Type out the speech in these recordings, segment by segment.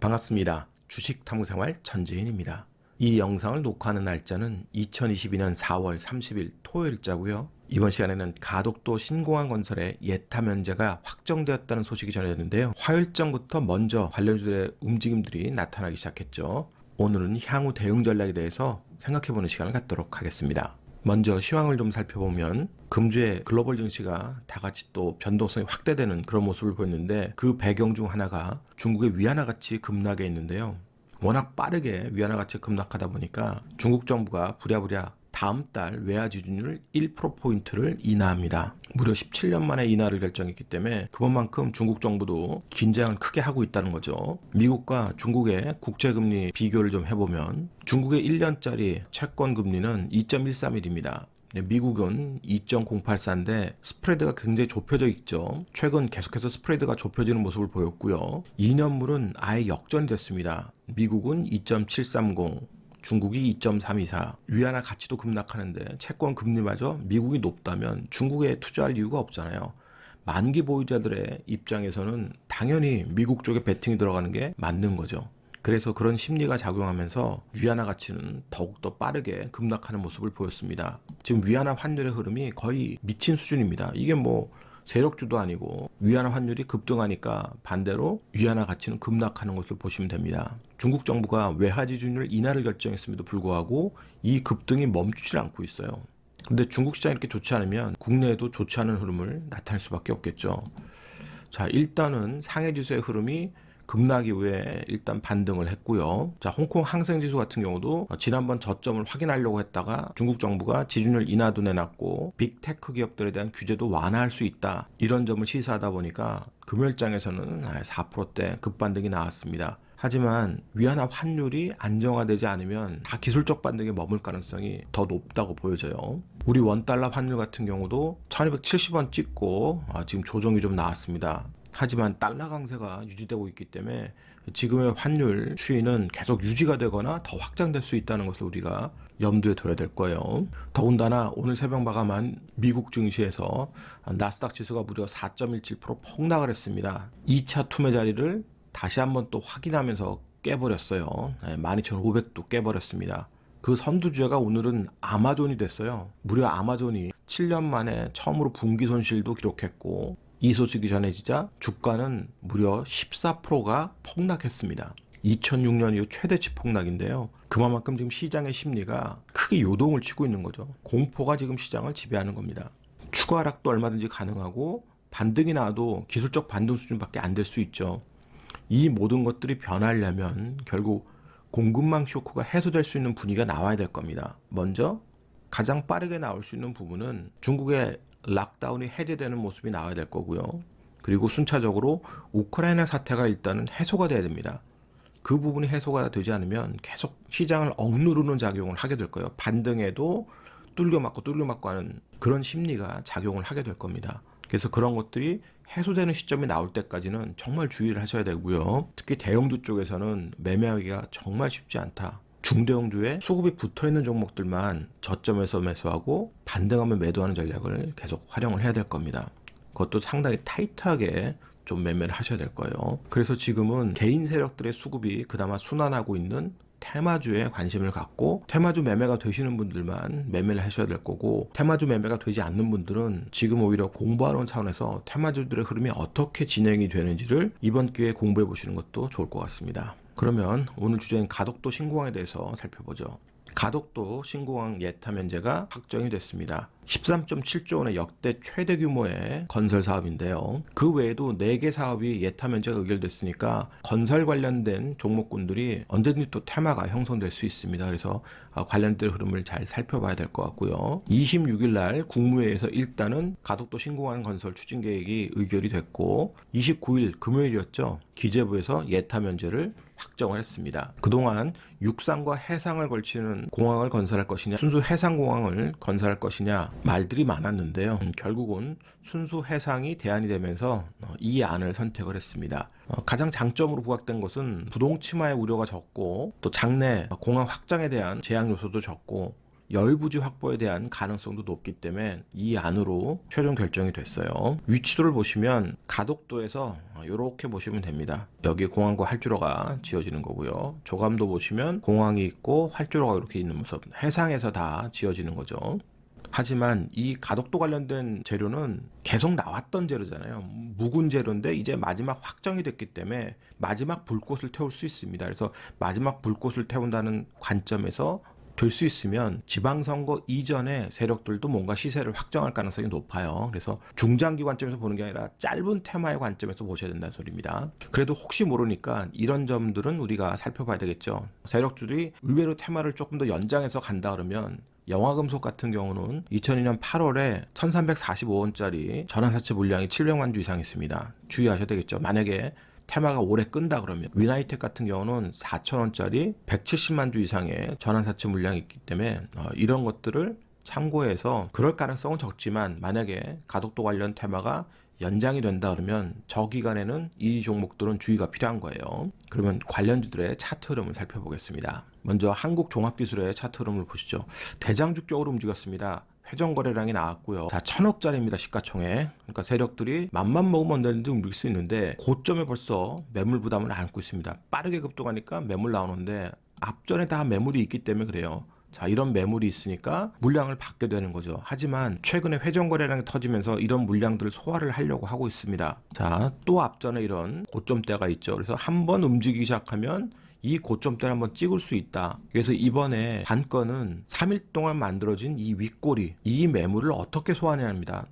반갑습니다. 주식탐구생활 전재인입니다. 이 영상을 녹화하는 날짜는 2022년 4월 30일 토요일자고요. 이번 시간에는 가덕도 신공항건설의 예타 면제가 확정되었다는 소식이 전해졌는데요. 화요일장부터 먼저 관련주들의 움직임들이 나타나기 시작했죠. 오늘은 향후 대응 전략에 대해서 생각해보는 시간을 갖도록 하겠습니다. 먼저 시황을 좀 살펴보면 금주의 글로벌 증시가 다같이 또 변동성이 확대되는 그런 모습을 보였는데, 그 배경 중 하나가 중국의 위안화 가치 급락에 있는데요. 워낙 빠르게 위안화 가치가 급락하다 보니까 중국 정부가 부랴부랴 다음 달 외화 지준율 1%포인트를 인하합니다. 무려 17년 만에 인하를 결정했기 때문에 그것만큼 중국 정부도 긴장을 크게 하고 있다는 거죠. 미국과 중국의 국채금리 비교를 좀 해보면 중국의 1년짜리 채권 금리는 2.131입니다. 미국은 2.084인데 스프레드가 굉장히 좁혀져 있죠. 최근 계속해서 스프레드가 좁혀지는 모습을 보였고요. 2년물은 아예 역전이 됐습니다. 미국은 2.730, 중국이 2.324. 위안화 가치도 급락하는데 채권 금리마저 미국이 높다면 중국에 투자할 이유가 없잖아요. 만기 보유자들의 입장에서는 당연히 미국 쪽에 베팅이 들어가는 게 맞는 거죠. 그래서 그런 심리가 작용하면서 위안화 가치는 더욱더 빠르게 급락하는 모습을 보였습니다. 지금 위안화 환율의 흐름이 거의 미친 수준입니다. 이게 뭐 세력주도 아니고 위안화 환율이 급등하니까 반대로 위안화 가치는 급락하는 것을 보시면 됩니다. 중국 정부가 외화 지준율 인하를 결정했음에도 불구하고 이 급등이 멈추지 않고 있어요. 근데 중국 시장이 이렇게 좋지 않으면 국내에도 좋지 않은 흐름을 나타낼 수밖에 없겠죠. 자, 일단은 상해 지수의 흐름이 급락 이후에 일단 반등을 했고요. 자, 홍콩 항생지수 같은 경우도 지난번 저점을 확인하려고 했다가 중국 정부가 지준율 인하도 내놨고 빅테크 기업들에 대한 규제도 완화할 수 있다, 이런 점을 시사하다 보니까 금요일장에서는 4%대 급반등이 나왔습니다. 하지만 위안화 환율이 안정화되지 않으면 다 기술적 반등에 머물 가능성이 더 높다고 보여져요. 우리 원달러 환율 같은 경우도 1270원 찍고 지금 조정이 좀 나왔습니다. 하지만 달러 강세가 유지되고 있기 때문에 지금의 환율 추이는 계속 유지가 되거나 더 확장될 수 있다는 것을 우리가 염두에 둬야 될 거예요. 더군다나 오늘 새벽 마감한 미국 증시에서 나스닥 지수가 무려 4.17% 폭락을 했습니다. 2차 투매 자리를 다시 한번 또 확인하면서 깨버렸어요. 12,500도 깨버렸습니다. 그 선두주자가 오늘은 아마존이 됐어요. 무려 아마존이 7년 만에 처음으로 분기 손실도 기록했고, 이 소식이 전해지자 주가는 무려 14%가 폭락했습니다. 2006년 이후 최대치 폭락인데요. 그만큼 지금 시장의 심리가 크게 요동을 치고 있는 거죠. 공포가 지금 시장을 지배하는 겁니다. 추가 하락도 얼마든지 가능하고 반등이 나와도 기술적 반등 수준밖에 안 될 수 있죠. 이 모든 것들이 변하려면 결국 공급망 쇼크가 해소될 수 있는 분위기가 나와야 될 겁니다. 먼저 가장 빠르게 나올 수 있는 부분은 중국의 락다운이 해제되는 모습이 나와야 될 거고요. 그리고 순차적으로 우크라이나 사태가 일단은 해소가 돼야 됩니다. 그 부분이 해소가 되지 않으면 계속 시장을 억누르는 작용을 하게 될 거예요. 반등에도 뚫려맞고 하는 그런 심리가 작용을 하게 될 겁니다. 그래서 그런 것들이 해소되는 시점이 나올 때까지는 정말 주의를 하셔야 되고요. 특히 대형주 쪽에서는 매매하기가 정말 쉽지 않다. 중대형주에 수급이 붙어있는 종목들만 저점에서 매수하고 반등하면 매도하는 전략을 계속 활용을 해야 될 겁니다. 그것도 상당히 타이트하게 좀 매매를 하셔야 될 거예요. 그래서 지금은 개인 세력들의 수급이 그나마 순환하고 있는 테마주에 관심을 갖고 테마주 매매가 되시는 분들만 매매를 하셔야 될 거고, 테마주 매매가 되지 않는 분들은 지금 오히려 공부하는 차원에서 테마주들의 흐름이 어떻게 진행이 되는지를 이번 기회에 공부해 보시는 것도 좋을 것 같습니다. 그러면 오늘 주제인 가덕도 신공항에 대해서 살펴보죠. 가덕도 신공항 예타 면제가 확정이 됐습니다. 13.7조 원의 역대 최대 규모의 건설 사업인데요. 그 외에도 4개 사업이 예타 면제가 의결됐으니까 건설 관련된 종목군들이 언제든지 또 테마가 형성될 수 있습니다. 그래서 관련된 흐름을 잘 살펴봐야 될 것 같고요. 26일 날 국무회의에서 일단은 가덕도 신공항 건설 추진 계획이 의결이 됐고, 29일 금요일이었죠. 기재부에서 예타 면제를 확정을 했습니다. 그동안 육상과 해상을 걸치는 공항을 건설할 것이냐, 순수 해상공항을 건설할 것이냐 말들이 많았는데요. 결국은 순수 해상이 대안이 되면서 이 안을 선택을 했습니다. 가장 장점으로 부각된 것은 부동 침하의 우려가 적고, 또 장내 공항 확장에 대한 제약 요소도 적고, 여유부지 확보에 대한 가능성도 높기 때문에 이 안으로 최종 결정이 됐어요. 위치도를 보시면 가덕도에서 이렇게 보시면 됩니다. 여기 공항과 활주로가 지어지는 거고요. 조감도 보시면 공항이 있고 활주로가 이렇게 있는 모습, 해상에서 다 지어지는 거죠. 하지만 이 가덕도 관련된 재료는 계속 나왔던 재료잖아요. 묵은 재료인데 이제 마지막 확정이 됐기 때문에 마지막 불꽃을 태울 수 있습니다. 그래서 마지막 불꽃을 태운다는 관점에서 될 수 있으면 지방선거 이전에 세력들도 뭔가 시세를 확정할 가능성이 높아요. 그래서 중장기 관점에서 보는 게 아니라 짧은 테마의 관점에서 보셔야 된다는 소리입니다. 그래도 혹시 모르니까 이런 점들은 우리가 살펴봐야 되겠죠. 세력들이 의외로 테마를 조금 더 연장해서 간다 그러면 영화금속 같은 경우는 2002년 8월에 1345원짜리 전환사채 물량이 700만 주 이상 있습니다. 주의하셔야 되겠죠. 만약에 테마가 오래 끈다 그러면 위나이텍 같은 경우는 4,000원짜리 170만 주 이상의 전환사채 물량이 있기 때문에 이런 것들을 참고해서 그럴 가능성은 적지만 만약에 가덕도 관련 테마가 연장이 된다 그러면 저 기간에는 이 종목들은 주의가 필요한 거예요. 그러면 관련주들의 차트 흐름을 살펴보겠습니다. 먼저 한국종합기술의 차트 흐름을 보시죠. 대장주격으로 움직였습니다. 회전거래량이 나왔고요. 자, 1,000억짜리입니다. 시가총액. 그러니까 세력들이 맘만 먹으면 언제든지 움직일 수 있는데 고점에 벌써 매물 부담을 안고 있습니다. 빠르게 급등하니까 매물 나오는데 앞전에 다 매물이 있기 때문에 그래요. 자, 이런 매물이 있으니까 물량을 받게 되는 거죠. 하지만 최근에 회전거래량이 터지면서 이런 물량들을 소화를 하려고 하고 있습니다. 자, 또 앞전에 이런 고점대가 있죠. 그래서 한번 움직이기 시작하면 이 고점대를 한번 찍을 수 있다. 그래서 이번에 관건은 3일 동안 만들어진 이 윗꼬리, 이 매물을 어떻게 소화해야 합니다.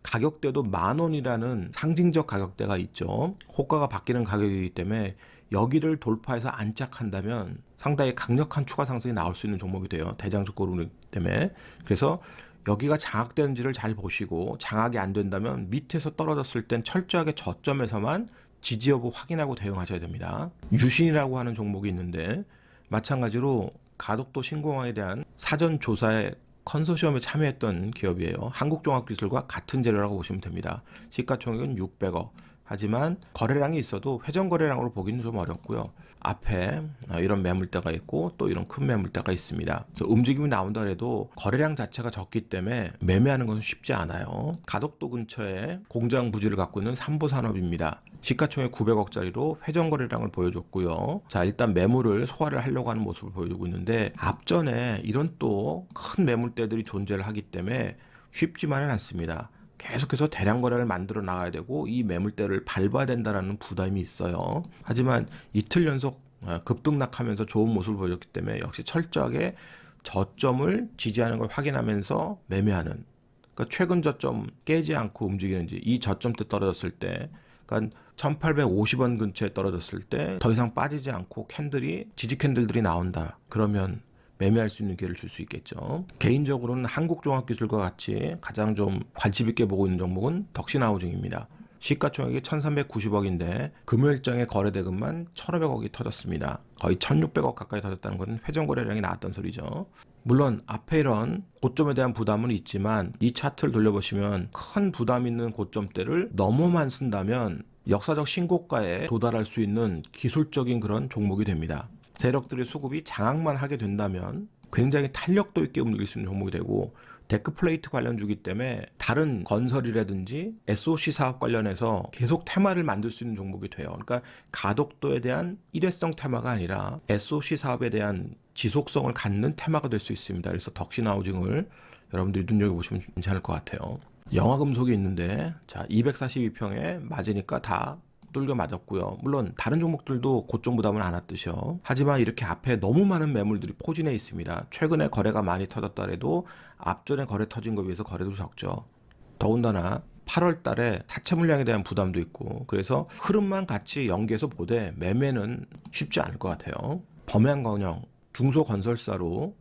가격대도 10,000원이라는 상징적 가격대가 있죠. 호가가 바뀌는 가격이기 때문에 여기를 돌파해서 안착한다면 상당히 강력한 추가 상승이 나올 수 있는 종목이 돼요. 대장주 고르기 때문에. 그래서 여기가 장악되는지를 잘 보시고 장악이 안 된다면 밑에서 떨어졌을 땐 철저하게 저점에서만 지지 여부 확인하고 대응하셔야 됩니다. 유신이라고 하는 종목이 있는데 마찬가지로 가덕도 신공항에 대한 사전 조사에 컨소시엄에 참여했던 기업이에요. 한국종합기술과 같은 재료라고 보시면 됩니다. 시가총액은 600억. 하지만 거래량이 있어도 회전 거래량으로 보기는 좀 어렵고요. 앞에 이런 매물대가 있고 또 이런 큰 매물대가 있습니다. 움직임이 나온다 해도 거래량 자체가 적기 때문에 매매하는 것은 쉽지 않아요. 가덕도 근처에 공장 부지를 갖고 있는 삼보산업입니다. 시가총액 900억짜리로 회전 거래량을 보여줬고요. 자, 일단 매물을 소화를 하려고 하는 모습을 보여주고 있는데 앞전에 이런 또 큰 매물대들이 존재를 하기 때문에 쉽지만은 않습니다. 계속해서 대량 거래를 만들어 나가야 되고 이 매물대를 밟아야 된다는 부담이 있어요. 하지만 이틀 연속 급등락하면서 좋은 모습을 보여줬기 때문에 역시 철저하게 저점을 지지하는 걸 확인하면서 매매하는, 그러니까 최근 저점 깨지 않고 움직이는지, 이 저점대 떨어졌을 때, 그러니까 1850원 근처에 떨어졌을 때 더 이상 빠지지 않고 캔들이, 지지 캔들들이 나온다. 그러면 매매할 수 있는 기회를 줄 수 있겠죠. 개인적으로는 한국종합기술과 같이 가장 좀 관심 있게 보고 있는 종목은 덕신하우징입니다. 시가총액이 1390억인데 금요일장에 거래대금만 1500억이 터졌습니다. 거의 1600억 가까이 터졌다는 것은 회전거래량이 나왔던 소리죠. 물론 앞에 이런 고점에 대한 부담은 있지만 이 차트를 돌려보시면 큰 부담 있는 고점대를 너머만 쓴다면 역사적 신고가에 도달할 수 있는 기술적인 그런 종목이 됩니다. 세력들의 수급이 장악만 하게 된다면 굉장히 탄력도 있게 움직일 수 있는 종목이 되고, 데크플레이트 관련주기 때문에 다른 건설이라든지 SOC 사업 관련해서 계속 테마를 만들 수 있는 종목이 돼요. 그러니까 가덕도에 대한 일회성 테마가 아니라 SOC 사업에 대한 지속성을 갖는 테마가 될 수 있습니다. 그래서 덕신하우징을 여러분들이 눈여겨보시면 괜찮을 것 같아요. 영화금속이 있는데, 자, 242평에 맞으니까 다 뚫겨 맞았고요. 물론 다른 종목들도 고점 부담을 안 왔듯이요. 하지만 이렇게 앞에 너무 많은 매물들이 포진해 있습니다. 최근에 거래가 많이 터졌더라도 앞전에 거래 터진 것에 비해서 거래도 적죠. 더군다나 8월 달에 사채 물량에 대한 부담도 있고, 그래서 흐름만 같이 연계해서 보되 매매는 쉽지 않을 것 같아요. 범양건영 중소건설사로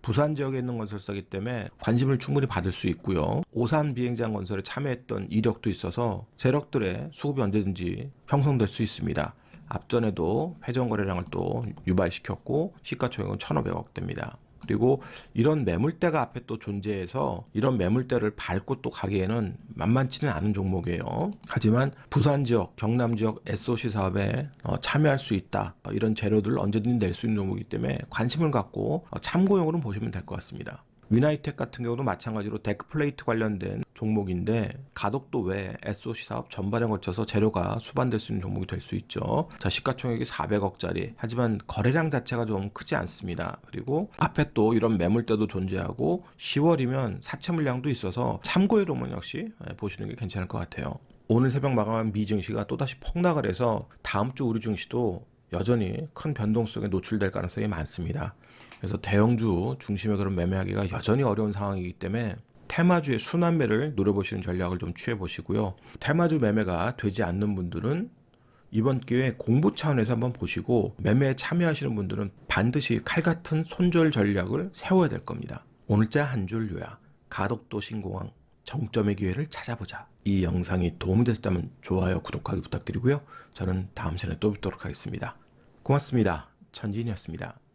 부산 지역에 있는 건설사이기 때문에 관심을 충분히 받을 수 있고요. 오산 비행장 건설에 참여했던 이력도 있어서 세력들의 수급이 언제든지 형성될 수 있습니다. 앞전에도 회전 거래량을 또 유발시켰고 시가총액은 1,500억대입니다. 그리고 이런 매물대가 앞에 또 존재해서 이런 매물대를 밟고 또 가기에는 만만치는 않은 종목이에요. 하지만 부산 지역, 경남 지역 SOC 사업에 참여할 수 있다. 이런 재료들을 언제든지 낼 수 있는 종목이기 때문에 관심을 갖고 참고용으로 보시면 될 것 같습니다. 위나이텍 같은 경우도 마찬가지로 데크플레이트 관련된 종목인데 가덕도 외 SOC 사업 전반에 걸쳐서 재료가 수반될 수 있는 종목이 될 수 있죠. 자, 시가총액이 400억짜리. 하지만 거래량 자체가 좀 크지 않습니다. 그리고 앞에 또 이런 매물대도 존재하고 10월이면 사채 물량도 있어서 참고해로만 역시 보시는 게 괜찮을 것 같아요. 오늘 새벽 마감한 미 증시가 또다시 폭락을 해서 다음 주 우리 증시도 여전히 큰 변동 속에 노출될 가능성이 많습니다. 그래서 대형주 중심의 그런 매매하기가 여전히 어려운 상황이기 때문에 테마주의 순환매를 노려보시는 전략을 좀 취해보시고요. 테마주 매매가 되지 않는 분들은 이번 기회에 공부 차원에서 한번 보시고 매매에 참여하시는 분들은 반드시 칼같은 손절 전략을 세워야 될 겁니다. 오늘자 한 줄 요약. 가덕도 신공항 정점의 기회를 찾아보자. 이 영상이 도움이 됐다면 좋아요, 구독하기 부탁드리고요. 저는 다음 시간에 또 뵙도록 하겠습니다. 고맙습니다. 천진이었습니다.